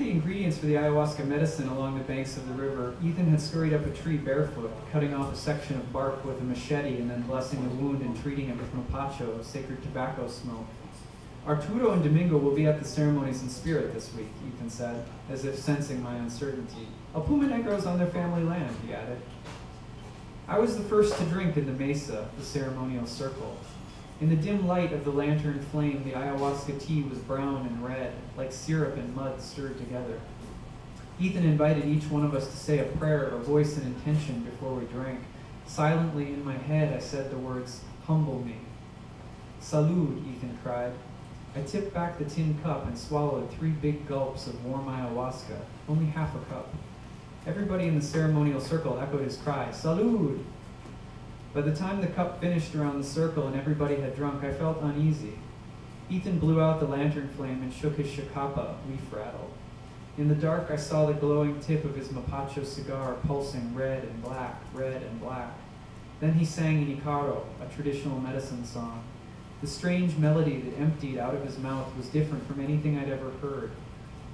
the ingredients for the ayahuasca medicine along the banks of the river, Ethan had scurried up a tree barefoot, cutting off a section of bark with a machete and then blessing the wound and treating it with mapacho, sacred tobacco smoke. Arturo and Domingo will be at the ceremonies in spirit this week, Ethan said, as if sensing my uncertainty. El Puma Negro's on their family land, he added. I was the first to drink in the mesa, the ceremonial circle. In the dim light of the lantern flame, the ayahuasca tea was brown and red, like syrup and mud stirred together. Ethan invited each one of us to say a prayer or voice an intention before we drank. Silently in my head, I said the words, "Humble me." "Salud," Ethan cried. I tipped back the tin cup and swallowed 3 big gulps of warm ayahuasca, only half a cup. Everybody in the ceremonial circle echoed his cry, "Salud!" By the time the cup finished around the circle and everybody had drunk, I felt uneasy. Ethan blew out the lantern flame and shook his shakapa, leaf rattle. In the dark, I saw the glowing tip of his mapacho cigar pulsing red and black, red and black. Then he sang an Icaro, a traditional medicine song. The strange melody that emptied out of his mouth was different from anything I'd ever heard.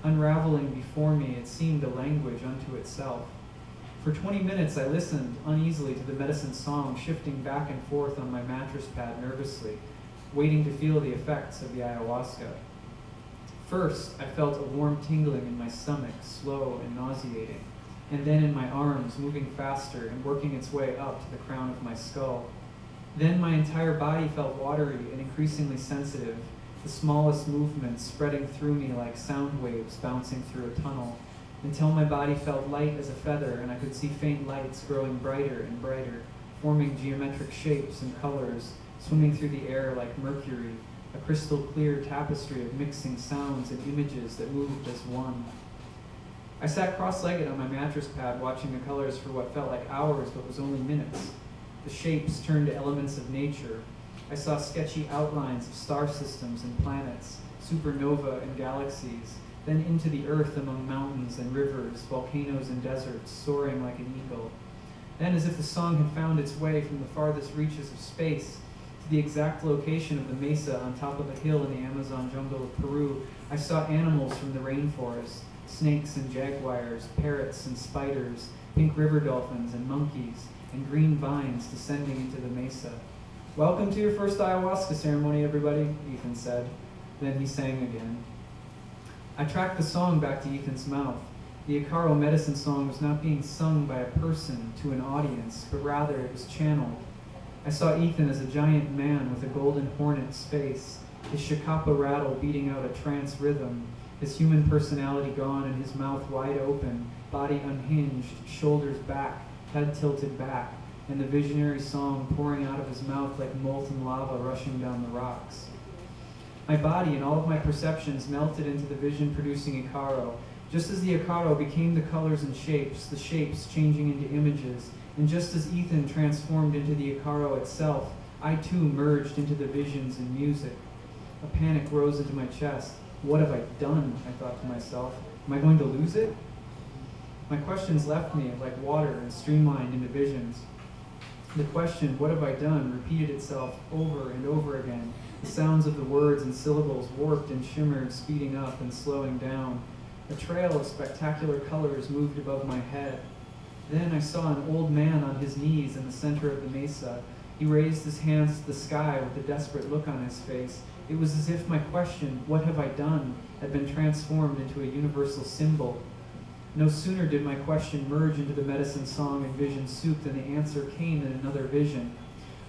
Unraveling before me, it seemed a language unto itself. For 20 minutes, I listened uneasily to the medicine song, shifting back and forth on my mattress pad nervously, waiting to feel the effects of the ayahuasca. First, I felt a warm tingling in my stomach, slow and nauseating, and then in my arms, moving faster and working its way up to the crown of my skull. Then my entire body felt watery and increasingly sensitive, the smallest movements spreading through me like sound waves bouncing through a tunnel, until my body felt light as a feather and I could see faint lights growing brighter and brighter, forming geometric shapes and colors, swimming through the air like mercury, a crystal clear tapestry of mixing sounds and images that moved as one. I sat cross-legged on my mattress pad watching the colors for what felt like hours but was only minutes. The shapes turned to elements of nature. I saw sketchy outlines of star systems and planets, supernova and galaxies, then into the earth among mountains and rivers, volcanoes and deserts, soaring like an eagle. Then, as if the song had found its way from the farthest reaches of space to the exact location of the mesa on top of a hill in the Amazon jungle of Peru, I saw animals from the rainforest, snakes and jaguars, parrots and spiders, pink river dolphins and monkeys, and green vines descending into the mesa. "Welcome to your first ayahuasca ceremony, everybody," Ethan said. Then he sang again. I tracked the song back to Ethan's mouth. The Icaro medicine song was not being sung by a person to an audience, but rather it was channeled. I saw Ethan as a giant man with a golden hornet's face, his shakapa rattle beating out a trance rhythm, his human personality gone and his mouth wide open, body unhinged, shoulders back, head tilted back, and the visionary song pouring out of his mouth like molten lava rushing down the rocks. My body and all of my perceptions melted into the vision-producing Icaro, just as the Icaro became the colors and shapes, the shapes changing into images, and just as Ethan transformed into the Icaro itself, I too merged into the visions and music. A panic rose into my chest. What have I done? I thought to myself. Am I going to lose it? My questions left me like water and streamlined into visions. The question, what have I done, repeated itself over and over again. The sounds of the words and syllables warped and shimmered, speeding up and slowing down. A trail of spectacular colors moved above my head. Then I saw an old man on his knees in the center of the mesa. He raised his hands to the sky with a desperate look on his face. It was as if my question, what have I done, had been transformed into a universal symbol. No sooner did my question merge into the medicine song and vision soup than the answer came in another vision.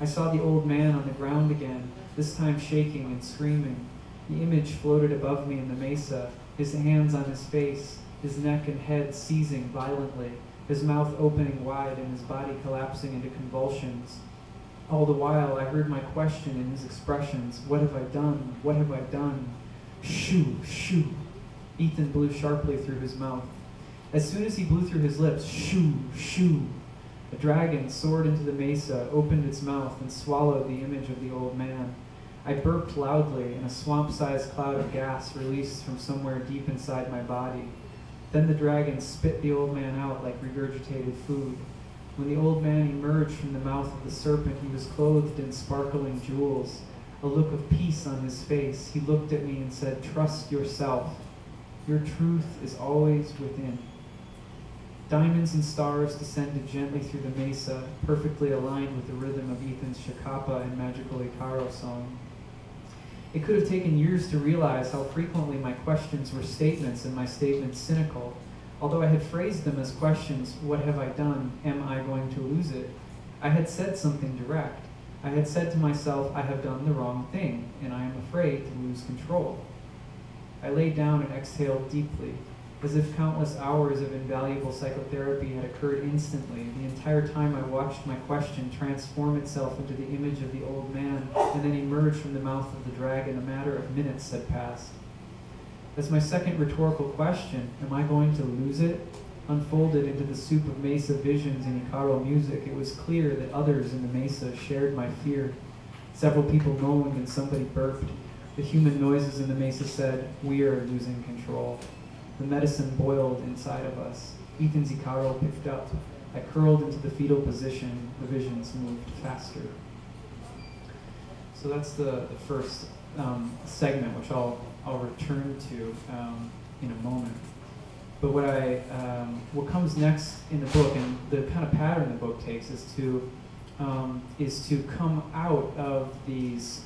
I saw the old man on the ground again, this time shaking and screaming. The image floated above me in the mesa, his hands on his face, his neck and head seizing violently, his mouth opening wide and his body collapsing into convulsions. All the while I heard my question in his expressions, what have I done? What have I done? Shoo, shoo. Ethan blew sharply through his mouth. As soon as he blew through his lips, shoo, shoo, a dragon soared into the mesa, opened its mouth, and swallowed the image of the old man. I burped loudly, and a swamp-sized cloud of gas released from somewhere deep inside my body. Then the dragon spit the old man out like regurgitated food. When the old man emerged from the mouth of the serpent, he was clothed in sparkling jewels. A look of peace on his face, he looked at me and said, "Trust yourself." Your truth is always within. Diamonds and stars descended gently through the mesa, perfectly aligned with the rhythm of Ethan's Shakapa and magical Ikaro song. It could have taken years to realize how frequently my questions were statements and my statements cynical. Although I had phrased them as questions, what have I done? Am I going to lose it? I had said something direct. I had said to myself, I have done the wrong thing, and I am afraid to lose control. I lay down and exhaled deeply, as if countless hours of invaluable psychotherapy had occurred instantly, the entire time I watched my question transform itself into the image of the old man, and then emerge from the mouth of the dragon. A matter of minutes had passed. As my second rhetorical question, am I going to lose it, unfolded into the soup of mesa visions and Ikaro music, it was clear that others in the mesa shared my fear. Several people moaned and somebody burped. The human noises in the mesa said, we are losing control. The medicine boiled inside of us. Ethan's Ikaro picked up. I curled into the fetal position. The visions moved faster. So that's the first segment, which I'll return to in a moment. But what comes next in the book, and the kind of pattern the book takes, is to come out of these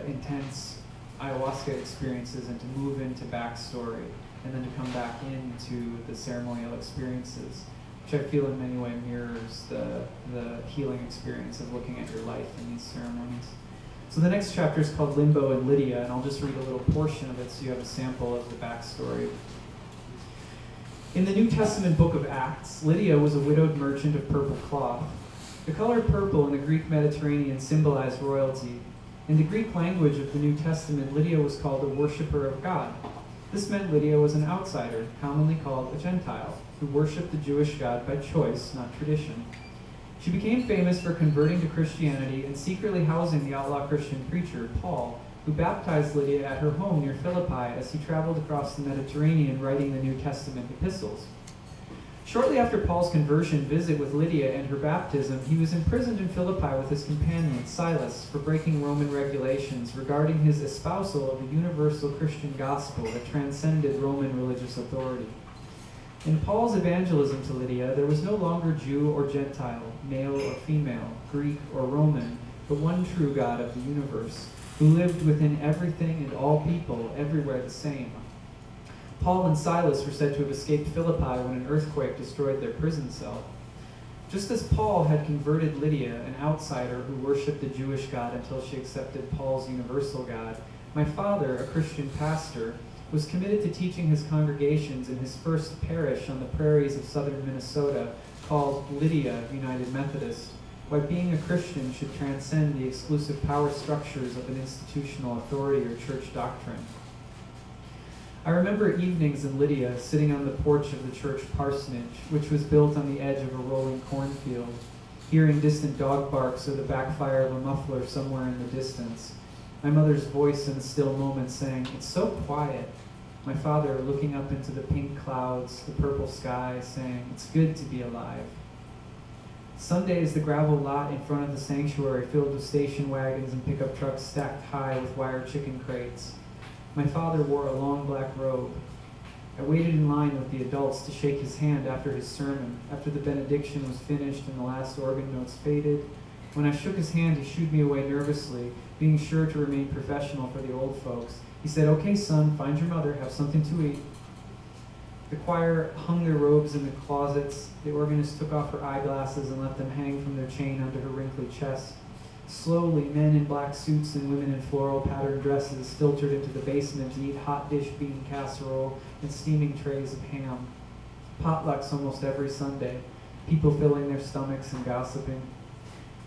intense ayahuasca experiences and to move into backstory, and then to come back into the ceremonial experiences, which I feel in many ways mirrors the healing experience of looking at your life in these ceremonies. So the next chapter is called Limbo and Lydia, and I'll just read a little portion of it so you have a sample of the backstory. In the New Testament book of Acts, Lydia was a widowed merchant of purple cloth. The color purple in the Greek Mediterranean symbolized royalty. In the Greek language of the New Testament, Lydia was called a worshiper of God. This meant Lydia was an outsider, commonly called a Gentile, who worshipped the Jewish God by choice, not tradition. She became famous for converting to Christianity and secretly housing the outlaw Christian preacher, Paul, who baptized Lydia at her home near Philippi as he traveled across the Mediterranean writing the New Testament epistles. Shortly after Paul's conversion visit with Lydia and her baptism, he was imprisoned in Philippi with his companion, Silas, for breaking Roman regulations regarding his espousal of the universal Christian gospel that transcended Roman religious authority. In Paul's evangelism to Lydia, there was no longer Jew or Gentile, male or female, Greek or Roman, but one true God of the universe, who lived within everything and all people, everywhere the same. Paul and Silas were said to have escaped Philippi when an earthquake destroyed their prison cell. Just as Paul had converted Lydia, an outsider who worshipped the Jewish God until she accepted Paul's universal God, my father, a Christian pastor, was committed to teaching his congregations in his first parish on the prairies of southern Minnesota, called Lydia United Methodist, why being a Christian should transcend the exclusive power structures of an institutional authority or church doctrine. I remember evenings in Lydia sitting on the porch of the church parsonage, which was built on the edge of a rolling cornfield, hearing distant dog barks or the backfire of a muffler somewhere in the distance. My mother's voice in the still moments saying, "It's so quiet." My father looking up into the pink clouds, the purple sky, saying, "It's good to be alive." Sundays, the gravel lot in front of the sanctuary filled with station wagons and pickup trucks stacked high with wire chicken crates. My father wore a long black robe. I waited in line with the adults to shake his hand after his sermon, after the benediction was finished and the last organ notes faded. When I shook his hand, he shooed me away nervously, being sure to remain professional for the old folks. He said, "Okay, son, find your mother, have something to eat." The choir hung their robes in the closets. The organist took off her eyeglasses and let them hang from their chain onto her wrinkly chest. Slowly, men in black suits and women in floral patterned dresses filtered into the basement to eat hot dish bean casserole and steaming trays of ham. Potlucks almost every Sunday, people filling their stomachs and gossiping.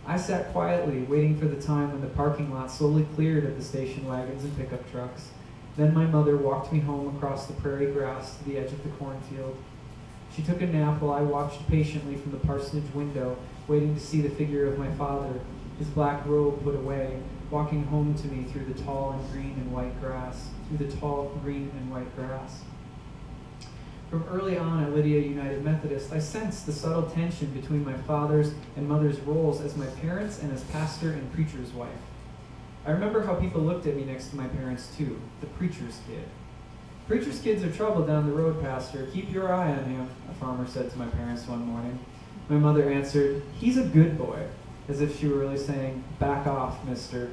I sat quietly, waiting for the time when the parking lot slowly cleared of the station wagons and pickup trucks. Then my mother walked me home across the prairie grass to the edge of the cornfield. She took a nap while I watched patiently from the parsonage window, waiting to see the figure of my father, his black robe put away, walking home to me through the tall and green and white grass, From early on at Lydia United Methodist, I sensed the subtle tension between my father's and mother's roles as my parents and as pastor and preacher's wife. I remember how people looked at me next to my parents too, the preacher's kid. Preacher's kids are trouble down the road, Pastor. Keep your eye on him, a farmer said to my parents one morning. My mother answered, he's a good boy, as if she were really saying, back off, mister.